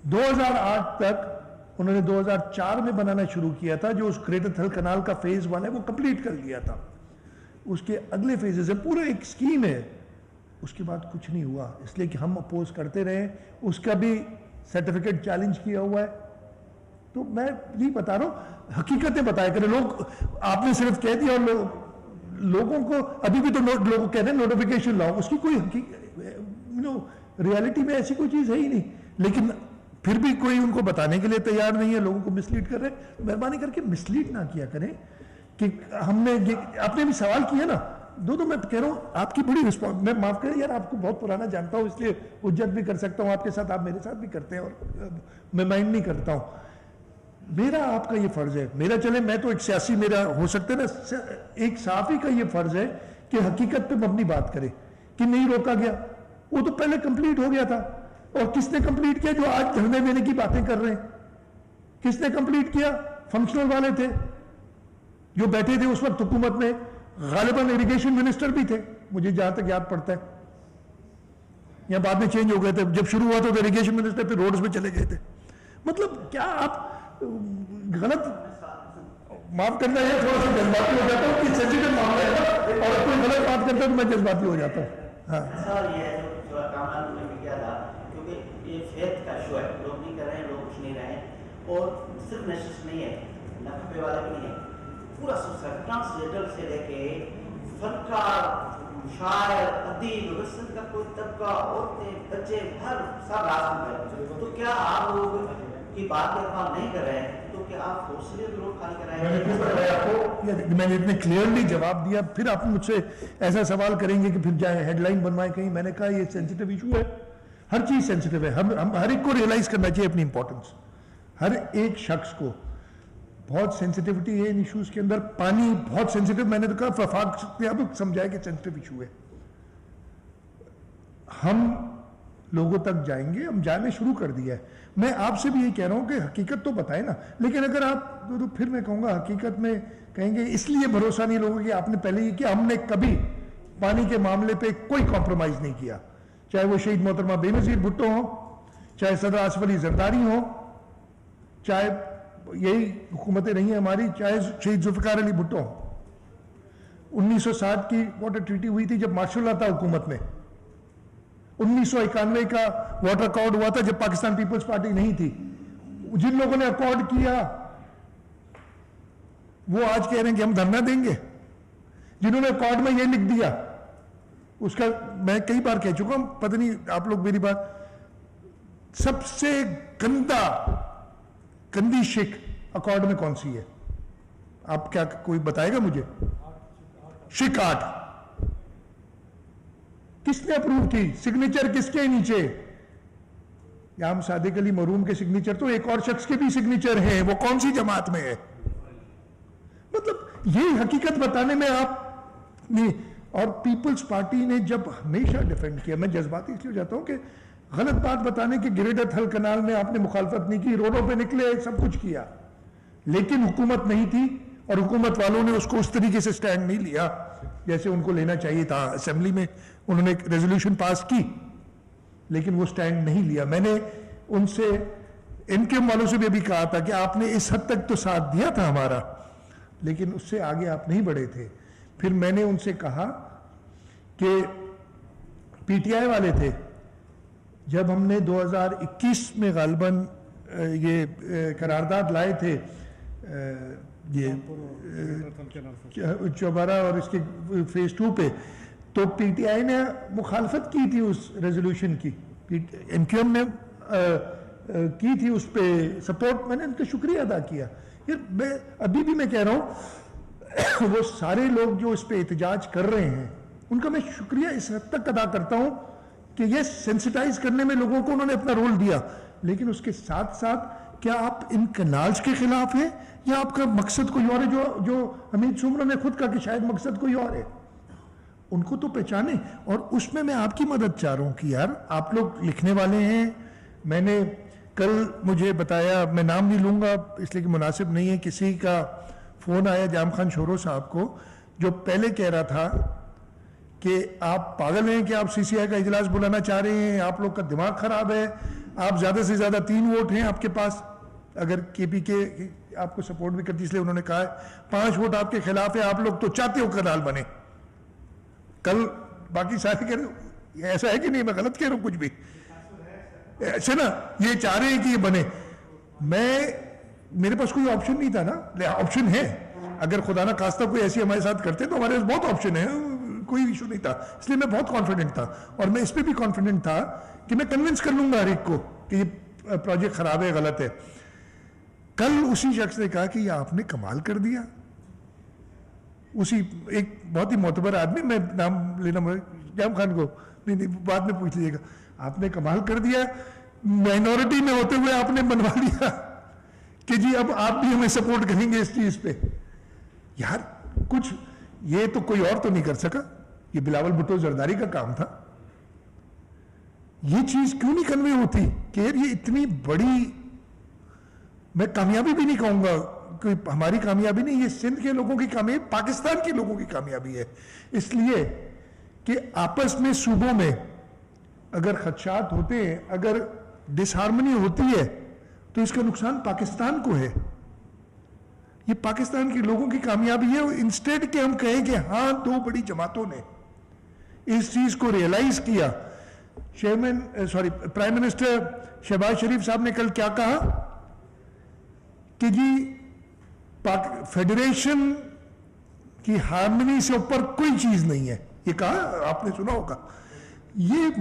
2008 तक उन्होंने 2004 में बनाना शुरू किया था, जो उस ग्रेटर थल कनाल का फेज 1 है वो कंप्लीट कर लिया था। उसके अगले फेजेस है, पूरा एक स्कीम है। उसके बाद कुछ नहीं हुआ, इसलिए कि हम अपोज करते रहे। उसका भी सर्टिफिकेट चैलेंज किया हुआ है। तो मैं नहीं बता रहा हूं, हकीकतें बताया करें। लोग, आपने सिर्फ कह दिया और लोगों को अभी भी तो लोग कह रहे हैं नोटिफिकेशन लाओ, उसकी कोई रियलिटी में ऐसी कोई चीज है ही नहीं। लेकिन फिर भी कोई उनको बताने के लिए तैयार नहीं है, लोगों को मिसलीड कर रहे हैं। मेहरबानी करके मिसलीड ना किया करें कि हमने ये, आपने भी सवाल किया ना, दो मैं कह रहा हूं आपकी बड़ी रिस्पॉन्स, मैं माफ करें यार, आपको बहुत पुराना जानता हूं इसलिए उज्जत भी कर सकता हूं आपके साथ, आप मेरे साथ भी करते हैं और मैं माइंड नहीं करता हूं। मेरा आपका ये फर्ज है, मेरा चले मैं तो एक सियासी, मेरा हो सकता है ना, एक सहाफी का ये फर्ज है कि हकीकत पे अपनी बात करे कि नहीं रोका गया, वो तो पहले कंप्लीट हो गया था। और किसने कंप्लीट किया? जो आज धरने देने की बातें कर रहे हैं, किसने कंप्लीट किया? फंक्शनल वाले थे जो बैठे थे उस वक्त हुकूमत में, गालिबन इरिगेशन मिनिस्टर भी थे, मुझे जहां तक याद पड़ता है, या बाद में चेंज हो गए थे। जब शुरू हुआ तो इरिगेशन मिनिस्टर फिर रोड्स में चले गए थे। मतलब क्या आप गलत, माफ करना है, थोड़ा सा जज्बाती हो जाता हूँ कि सेंसिटिव मामला है ना, और कोई गलत बात करता है तो मैं जज्बाती हो जाता हूँ। हाँ सर, ये जो कामरान ने किया था, क्योंकि ये फेथ का इशू है, लोग नहीं कर रहे हैं, लोग कुछ नहीं रहे हैं। और सिर्फ नेशनल नहीं है, नकबे वाला भी नहीं है, पूरा सोसाइटी, ट्रांसजेंडर से लेके फनकार, शायर, अदीब, सिंध का कोई तबका, औरतें, बच्चे, हर सब रास्ते पर। तो क्या आप लोग की बात नहीं कर रहे हैं, तो क्या आप फोर्सली रोड खाली कराएंगे? मैंने इतने क्लियरली जवाब दिया, फिर आप मुझसे ऐसा सवाल करेंगे कि फिर जाए हेडलाइन बनवाए कहीं। मैंने कहा ये सेंसिटिव इशू है, हर चीज सेंसिटिव है। हम हर एक को रियलाइज करना चाहिए अपनी इंपॉर्टेंस, हर एक शख्स को बहुत सेंसिटिविटी है इन इश्यूज के अंदर। पानी बहुत सेंसिटिव, मैंने तो कहा फफाक ने अब समझाया कि सेंसिटिव इशू है। हम लोगों तक जाएंगे, हम जाने शुरू कर दिया है। मैं आपसे भी ये कह रहा हूं कि हकीकत तो बताए ना, लेकिन अगर आप तो फिर मैं कहूंगा हकीकत में कहेंगे इसलिए भरोसा नहीं लोगों कि आपने पहले ये किया। हमने कभी पानी के मामले पे कोई कॉम्प्रोमाइज नहीं किया, चाहे वो शहीद मोहतरमा बेनजीर भुट्टो हो, चाहे सदर आसिफ अली जरदारी हो, चाहे यही हुकूमतें रही हैं हमारी, चाहे शहीद जुल्फ़िकार अली भुट्टो, 1960 की वाटर ट्रीटी हुई थी जब मार्शल लॉ था हुकूमत में, 1991 का वाटर अकॉर्ड हुआ था जब पाकिस्तान पीपल्स पार्टी नहीं थी। जिन लोगों ने अकॉर्ड किया वो आज कह रहे हैं कि हम धरना देंगे। जिन्होंने अकॉर्ड में ये लिख दिया, उसका मैं कई बार कह चुका हूं, पता नहीं आप लोग मेरी बात, सबसे गंदी शिक अकॉर्ड में कौन सी है? आप क्या कोई बताएगा मुझे? शिक 8 किसने अप्रूव की? सिग्नेचर किसके नीचे? याम सादिक अली मरूम के सिग्नेचर तो एक और शख्स के भी सिग्नेचर हैं, वो कौन सी जमात में है? मतलब ये हकीकत बताने में आप नहीं। और पीपल्स पार्टी ने जब हमेशा डिफेंड किया, मैं जज्बाती इसलिए जाता हूं कि गलत बात बताने के ग्रेटर थल कनाल में आपने मुखालफत नहीं की, रोडों पे निकले, सब कुछ किया, लेकिन हुकूमत नहीं थी और हुकूमत वालों ने उसको उस तरीके से स्टैंड नहीं लिया जैसे उनको लेना चाहिए था। असेंबली में उन्होंने एक रेजोल्यूशन पास की लेकिन वो स्टैंड नहीं लिया। मैंने उनसे, इनके वालों से भी अभी कहा था कि आपने इस हद तक तो साथ दिया था हमारा, लेकिन उससे आगे आप नहीं बढ़े थे। फिर मैंने उनसे कहा कि पीटीआई वाले थे, जब हमने 2021 में गालिबन ये करारदाद लाए थे ये चौबारा और इसके फेज 2 पे, तो पीटीआई ने मुखालफत की थी उस रेजोल्यूशन की, एमक्यूएम ने की थी उस पे सपोर्ट। मैंने उनका शुक्रिया अदा किया। यार मैं अभी भी मैं कह रहा हूँ वो सारे लोग जो इस पे एहतजाज कर रहे हैं उनका मैं शुक्रिया इस हद तक अदा करता हूँ कि ये सेंसिटाइज करने में लोगों को उन्होंने अपना रोल दिया, लेकिन उसके साथ साथ क्या आप इन कनाल्स के खिलाफ हैं या आपका मकसद कोई और है? जो हमीद सुमरा ने खुद कहा कि शायद मकसद कोई और है, उनको तो पहचाने। और उसमें मैं आपकी मदद चाह रहा हूँ कि यार आप लोग लिखने वाले हैं। मैंने कल मुझे बताया, मैं नाम नहीं लूंगा इसलिए कि मुनासिब नहीं है, किसी का फोन आया जाम खान शोरो साहब को, जो पहले कह रहा था कि आप पागल हैं कि आप सीसीआई का इजलास बुलाना चाह रहे हैं, आप लोग का दिमाग खराब है, आप ज्यादा से ज्यादा 3 वोट हैं आपके पास, अगर केपीके आपको सपोर्ट भी करती, इसलिए उन्होंने कहा है 5 वोट आपके खिलाफ है, आप लोग तो चाहते हो कनाल बने। कल बाकी सारे कह रहे ऐसा है कि नहीं, मैं गलत कह रहा हूं कुछ भी ऐसे ना, ये चाह रहे हैं कि ये बने। मेरे पास कोई ऑप्शन नहीं था ना, ऑप्शन है, अगर खुदा ना खास्ता कोई ऐसी हमारे साथ करते तो हमारे पास बहुत ऑप्शन है, कोई इशू नहीं था। इसलिए मैं बहुत कॉन्फिडेंट था और मैं इस पे भी कॉन्फिडेंट था कि मैं कन्विंस कर लूंगा हर एक को कि ये प्रोजेक्ट खराब है, गलत है। कल उसी शख्स ने कहा कि ये आपने कमाल कर दिया, उसी एक बहुत ही मोतबर आदमी, मैं नाम लेना जाम खान को नहीं बाद में पूछ लीजिएगा, आपने कमाल कर दिया, माइनॉरिटी में होते हुए आपने बनवा लिया कि जी अब आप भी हमें सपोर्ट करेंगे इस चीज पे। यार कुछ ये तो कोई और तो नहीं कर सका, ये बिलावल भुट्टो जरदारी का काम था। ये चीज क्यों नहीं कन्वे होती कि यार ये इतनी बड़ी, मैं कामयाबी भी नहीं कहूंगा, कोई हमारी कामयाबी नहीं, ये सिंध के लोगों की कामयाबी, पाकिस्तान के लोगों की कामयाबी है। इसलिए कि आपस में सूबों में अगर खदशात होते हैं, अगर डिसहार्मनी होती है, तो इसका नुकसान पाकिस्तान को है, ये पाकिस्तान के लोगों की कामयाबी है। इंस्टेड के हम कहें कि हाँ 2 बड़ी जमातों ने इस चीज को रियलाइज किया। प्राइम मिनिस्टर शहबाज शरीफ साहब ने कल क्या कहा कि जी फेडरेशन की हार्मनी से ऊपर कोई चीज नहीं है, ये कहा, आपने सुना होगा। ये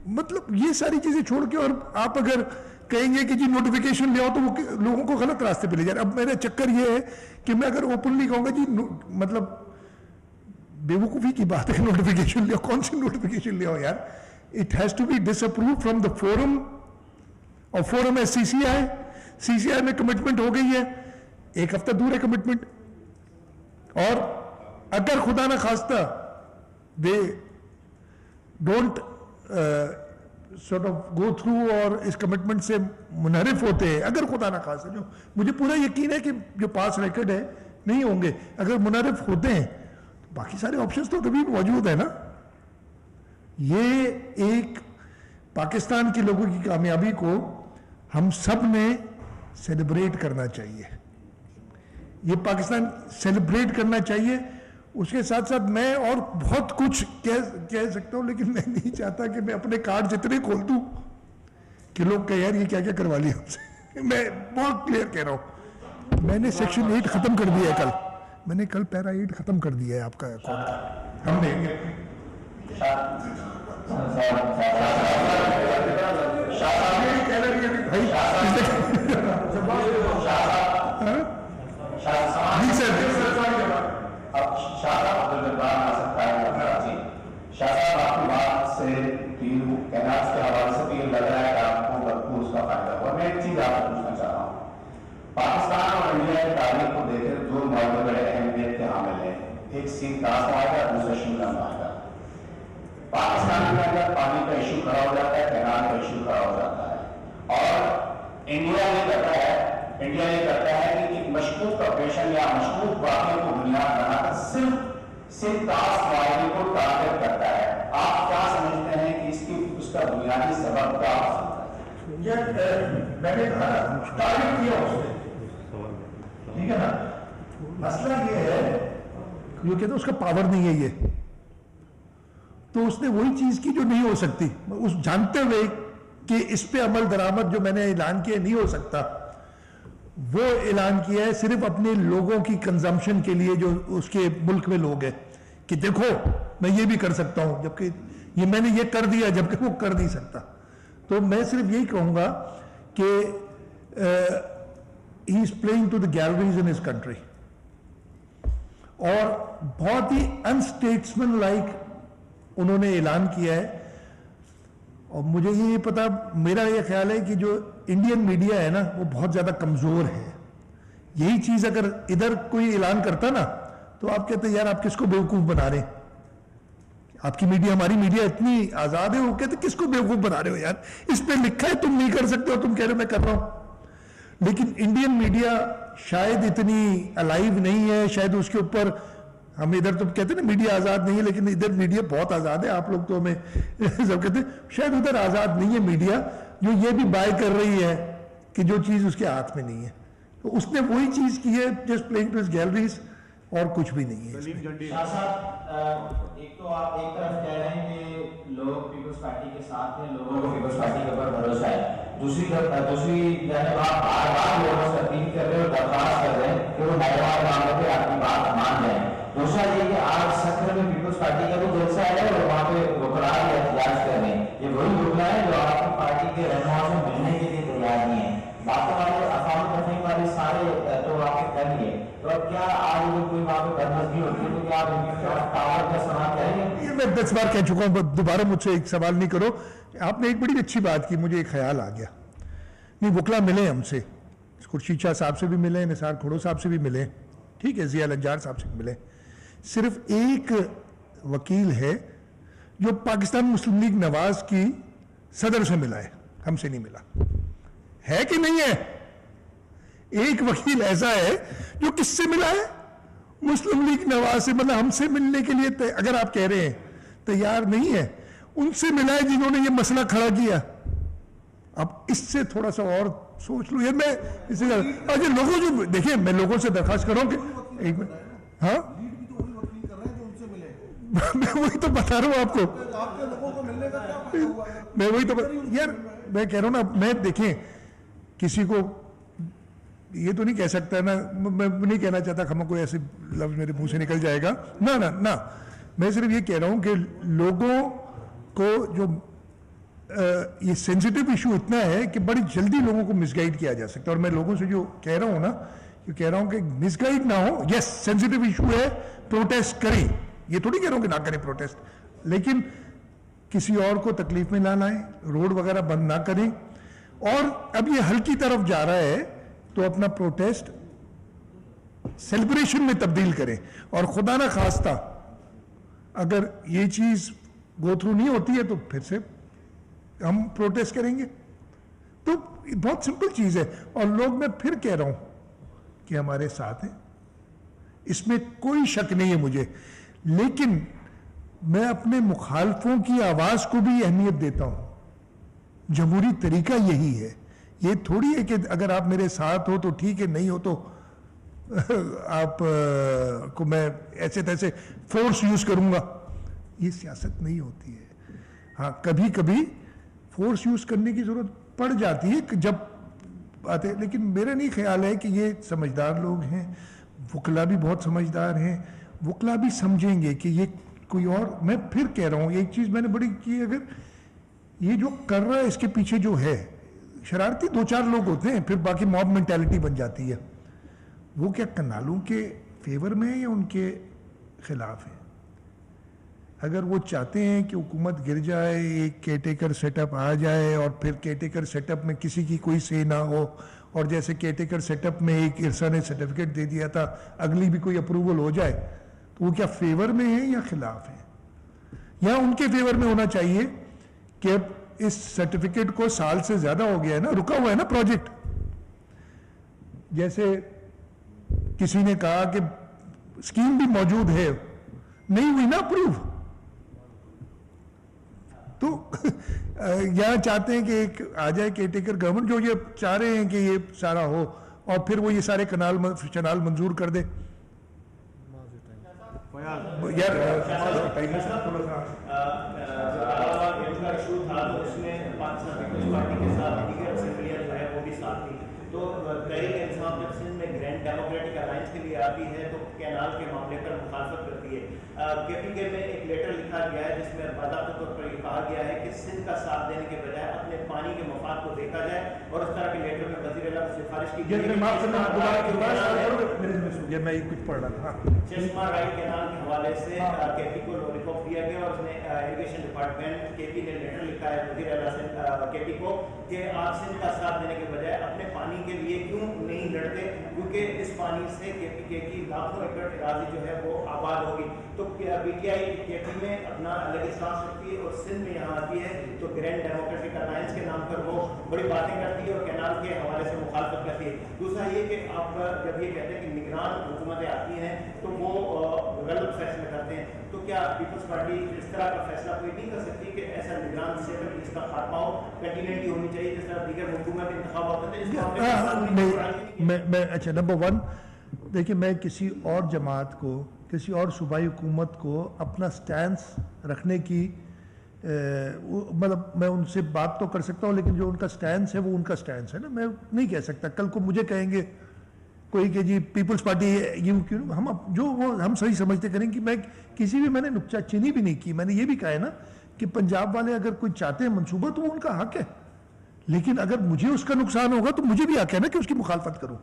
मतलब ये सारी चीजें छोड़ के और आप अगर कहेंगे कि जी नोटिफिकेशन ले आओ तो वो लोगों को गलत रास्ते पे ले जा रहे। अब मेरा चक्कर ये है कि मैं अगर ओपनली कहूंगा जी मतलब बेवकूफी की बात है, नोटिफिकेशन ले आओ, कौन सी नोटिफिकेशन ले आओ यार, it has to be disapprove from the forum, और फोरम है सीसीआई में कमिटमेंट हो गई है, 1 हफ्ता दूर है कमिटमेंट। और अगर खुदा ना खास्ता they don't sort of go through और इस कमिटमेंट से मुनहरिफ होते हैं, अगर खुदा ना खास्ता, जो मुझे पूरा यकीन है कि जो पास रिकॉर्ड है नहीं होंगे, अगर मुनहरिफ होते हैं तो बाकी सारे ऑप्शंस तो कभी मौजूद है ना। ये एक पाकिस्तान के लोगों की कामयाबी को हम सब ने सेलिब्रेट करना चाहिए, ये पाकिस्तान सेलिब्रेट करना चाहिए। उसके साथ साथ मैं और बहुत कुछ कह सकता हूँ, लेकिन मैं नहीं चाहता कि मैं अपने कार्ड जितने खोल दूँ कि लोग कहें यार ये क्या क्या करवा लिया हमसे। मैं बहुत क्लियर कह रहा हूँ, मैंने सेक्शन 8 खत्म कर दिया है कल, मैंने कल पैरा 8 खत्म कर दिया है आपका अकाउंट हमने। पाकिस्तान और इंडिया की तारीख को देखे दो बहुत बड़े अहमियत के हामिल हैं, एक सिंध कास्ट आएगा, दूसरा शिमला आएगा। पाकिस्तान के अंदर पानी का इशू खड़ा हो जाता है, कैनाल का इशू खड़ा हो जाता है, और इंडिया ये करता है कि एक मशकूक ऑपरेशन या मशकूक वाक़े को बुनियाद बनाकर सिर्फ सिंध कास्ट मामले को टारगेट करता है। आप क्या समझते हैं कि उसका बुनियादी सबब क्या हो सकता है? मैंने तारीफ किया उसने, ठीक है ना, मसला ये है ये कहते उसका पावर नहीं है ये, तो उसने वही चीज की जो नहीं हो सकती, उस जानते हुए कि इस पे अमल दरामद जो मैंने ऐलान किया नहीं हो सकता, वो ऐलान किया है सिर्फ अपने लोगों की कंजम्पशन के लिए जो उसके मुल्क में लोग हैं कि देखो मैं ये भी कर सकता हूं, जबकि ये मैंने ये कर दिया जबकि वो कर नहीं सकता। तो मैं सिर्फ यही कहूंगा कि he is playing to the galleries in his country, और बहुत ही अनस्टेट्समैन लाइक उन्होंने ऐलान किया है। और मुझे ये पता, मेरा ये ख्याल है कि जो इंडियन मीडिया है ना वो बहुत ज्यादा कमजोर है। यही चीज अगर इधर कोई ऐलान करता ना तो आप कहते यार आप किसको बेवकूफ बना रहे हैं, आपकी मीडिया हमारी मीडिया इतनी आजाद है, वो कहते किसको बेवकूफ बना रहे हो यार, इस पे लिखा है तुम नहीं कर सकते हो, तुम कह रहे हो मैं कर रहा हूं। लेकिन इंडियन मीडिया शायद इतनी अलाइव नहीं है, शायद उसके ऊपर हम इधर तो कहते हैं ना मीडिया आजाद नहीं है, लेकिन इधर मीडिया बहुत आजाद है। आप लोग तो हमें सब कहते हैं शायद उधर आजाद नहीं है मीडिया, जो ये भी बाय कर रही है कि जो चीज उसके हाथ में नहीं है। तो उसने वही चीज की है, just playing to his galleries, और कुछ भी नहीं है। एक तो आप एक तरफ कह रहे हैं कि लोग पीपल्स पार्टी के साथ हैं, लोगों को पीपल्स पार्टी के ऊपर भरोसा है, दूसरी जानब आप बार-बार लोगों से अपील कर रहे हो, दरख्वास्त कर रहे हैं कि वो नायवार मामले पे आपकी बात मान जाए। दूसरा ये कि आज सत्र में पीपल्स पार्टी का भी जलसा है और वहाँ पे वकला भी एहतजाज कर रहे हैं। ये वही वकला है जो आपकी पार्टी के रहनुमाओं से मिलने के लिए तैयार नहीं है। बाकी वाले अफवाह करने वाले सारे तो आपके कर लिए, तो अब क्या आज कोई वहाँ पे बदमज़गी होती है तो क्या आप टावर का सवाल करेंगे? ये मैं 10 बार कह चुका हूँ, दोबारा मुझसे एक सवाल नहीं करो। आपने एक बड़ी अच्छी बात की, मुझे एक ख्याल आ गया। नहीं, वकला मिले हमसे, खुर्शीद शाह साहब से भी मिले, निसार खोड़ो साहब से भी मिले, ठीक है, जिया लंजार साहब से भी मिले। सिर्फ एक वकील है जो पाकिस्तान मुस्लिम लीग नवाज की सदर से मिला है, हमसे नहीं मिला, है कि नहीं है? एक वकील ऐसा है जो किससे मिला है? मुस्लिम लीग नवाज से, मतलब हमसे मिलने के लिए अगर आप कह रहे हैं तैयार नहीं है, उनसे मिला है जिन्होंने ये मसला खड़ा किया। अब इससे थोड़ा सा और सोच लो यार। मैं इससे अच्छा लोगों जो देखिए, मैं लोगों से दरखास्त करूं कि एक मिनट, हाँ मैं वही तो बता रहा हूं आपको, मैं वही तो यार मैं कह रहा हूं ना। मैं देखें किसी को ये तो नहीं कह सकता ना, मैं नहीं कहना चाहता, हम कोई ऐसे लफ्ज मेरे मुंह से निकल जाएगा ना ना ना। मैं सिर्फ ये कह रहा हूं कि लोगों को जो ये सेंसिटिव इशू इतना है कि बड़ी जल्दी लोगों को मिसगाइड किया जा सकता है। और मैं लोगों से जो कह रहा हूं ना, ये कह रहा हूं कि मिसगाइड ना हो। यस, सेंसिटिव इशू है, प्रोटेस्ट करें, ये थोड़ी कह रहा हूं कि ना करें प्रोटेस्ट, लेकिन किसी और को तकलीफ में ना लाएं, रोड वगैरह बंद ना करें। और अब ये हल की तरफ जा रहा है तो अपना प्रोटेस्ट सेलिब्रेशन में तब्दील करें। और खुदा ना खास्ता अगर ये चीज गो थ्रू नहीं होती है तो फिर से हम प्रोटेस्ट करेंगे। तो बहुत सिंपल चीज है, और लोग, मैं फिर कह रहा हूं कि हमारे साथ हैं, इसमें कोई शक नहीं है मुझे। लेकिन मैं अपने मुखालफों की आवाज को भी अहमियत देता हूं। जमहूरी तरीका यही है ये थोड़ी है कि अगर आप मेरे साथ हो तो ठीक है, नहीं हो तो आप को मैं ऐसे तैसे फोर्स यूज करूंगा। ये सियासत नहीं होती है। हाँ, कभी कभी फोर्स यूज करने की जरूरत पड़ जाती है जब आते, लेकिन मेरा नहीं ख्याल है कि ये समझदार लोग हैं। वकला भी बहुत समझदार हैं, वकला भी समझेंगे कि ये कोई और, मैं फिर कह रहा हूँ एक चीज़ मैंने बड़ी की, अगर ये जो कर रहा है इसके पीछे जो है शरारती 2-4 लोग होते हैं, फिर बाकी मॉब मेंटालिटी बन जाती है। वो क्या कनालों के फेवर में है या उनके खिलाफ है? अगर वो चाहते हैं कि हुकूमत गिर जाए, एक केयरटेकर सेटअप आ जाए और फिर केयरटेकर सेटअप में किसी की कोई से ना हो, और जैसे केयरटेकर सेटअप में एक इरसा ने सर्टिफिकेट दे दिया था, अगली भी कोई अप्रूवल हो जाए, तो वो क्या फेवर में है या खिलाफ है? या उनके फेवर में होना चाहिए कि अब इस सर्टिफिकेट को साल से ज्यादा हो गया है ना, रुका हुआ है ना प्रोजेक्ट। जैसे किसी ने कहा कि स्कीम भी मौजूद है, नहीं हुई ना अप्रूव, तो यहाँ चाहते हैं कि एक आ जाए केयरटेकर गवर्नमेंट जो ये चाह रहे हैं कि ये सारा हो, और फिर वो ये सारे कनाल मंजूर कर दे। यार तो तहरीक इंसाफ जब सिंध में ग्रैंड डेमोक्रेटिक अलायंस के लिए आती है तो कैनाल के मामले पर मुखालफत करती है। केपीके में एक लेटर लिखा गया है जिसमें बाकायदा तौर पर ये कहा गया है कि सिंध का साथ देने के बजाय अपने पानी के मफाद को देखा जाए, और इस तरह के लेटर में वज़ीर आला को सिफारिश की गई है। मैं कुछ पढ़ रहा था, चश्मा राइट कैनाल के हवाले से केपी को लॉलीपॉप दिया गया, और उसने इरिगेशन डिपार्टमेंट केपी ने लेटर लिखा है वज़ीर आला से केपी को कि आप सिंध का साथ देने के बजाय अपने पानी के लिए क्यों नहीं लड़ते, क्योंकि इस पानी से केपी की लाखों एकड़ राजी जो है वो आबाद होगी। तो पीटीआई केपी में अपना अलग सांस रखती है और सिंध में यहाँ आती है तो ग्रैंड डेमोक्रेटिक अलायंस के नाम पर वो बड़ी बातें करती है और कैनाल के हवाले से मुखालफत करती है। दूसरा ये कि आप जब ये कहते हैं कि निगरान हुकूमतें आती हैं तो वो गलत फैसले करते हैं, तो क्या पीपल्स पार्टी इस तरह का फैसला कोई नहीं कर सकती कि ऐसा निगरान सेटअप जिसका खात्मा हो, कंटिन्यूटी होनी चाहिए जिस तरह दीगर हुकूमत इंतखाब होते हैं? अच्छा, नंबर 1 देखिए, मैं किसी और जमात को, किसी और सूबाई हुकूमत को अपना स्टैंस रखने की मतलब मैं उनसे बात तो कर सकता हूँ, लेकिन जो उनका स्टैंस है वो उनका स्टैंस है ना, मैं नहीं कह सकता। कल को मुझे कहेंगे कोई कि जी पीपल्स पार्टी यूं क्यों, हम जो वो हम सही समझते करें कि मैं किसी भी, मैंने नुक्ताचीनी भी नहीं की। मैंने ये भी कहा है ना कि पंजाब वाले अगर कोई चाहते हैं मनसूबा तो वो उनका हक है, लेकिन अगर मुझे उसका नुकसान होगा तो मुझे भी हक है ना कि उसकी मुखालफत करूँ।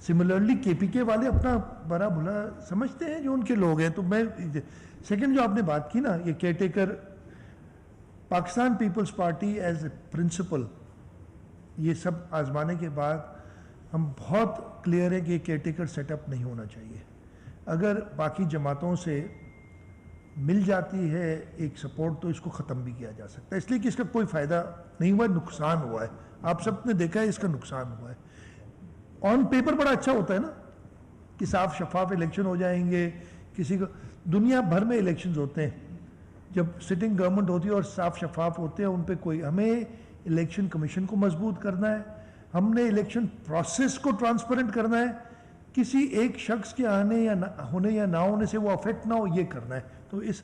सिमिलरली केपीके वाले अपना बड़ा भला समझते हैं जो उनके लोग हैं। तो मैं सेकंड जो आपने बात की ना, ये caretaker, Pakistan Peoples Party as a principal, ये सब आजमाने के बाद हम बहुत क्लियर है कि केयरटेकर सेटअप नहीं होना चाहिए। अगर बाकी जमातों से मिल जाती है एक सपोर्ट तो इसको ख़त्म भी किया जा सकता है, इसलिए कि इसका कोई फ़ायदा नहीं हुआ, नुकसान हुआ है। आप सब ने देखा है इसका नुकसान हुआ है। ऑन पेपर बड़ा अच्छा होता है ना कि साफ शफाफ इलेक्शन हो जाएंगे, किसी को, दुनिया भर में इलेक्शंस होते हैं जब सिटिंग गवर्नमेंट होती है और साफ शफाफ होते हैं उन पे कोई, हमें इलेक्शन कमीशन को मजबूत करना है, हमने इलेक्शन प्रोसेस को ट्रांसपेरेंट करना है, किसी एक शख्स के आने या ना होने से वो अफेक्ट ना हो, ये करना है। तो इस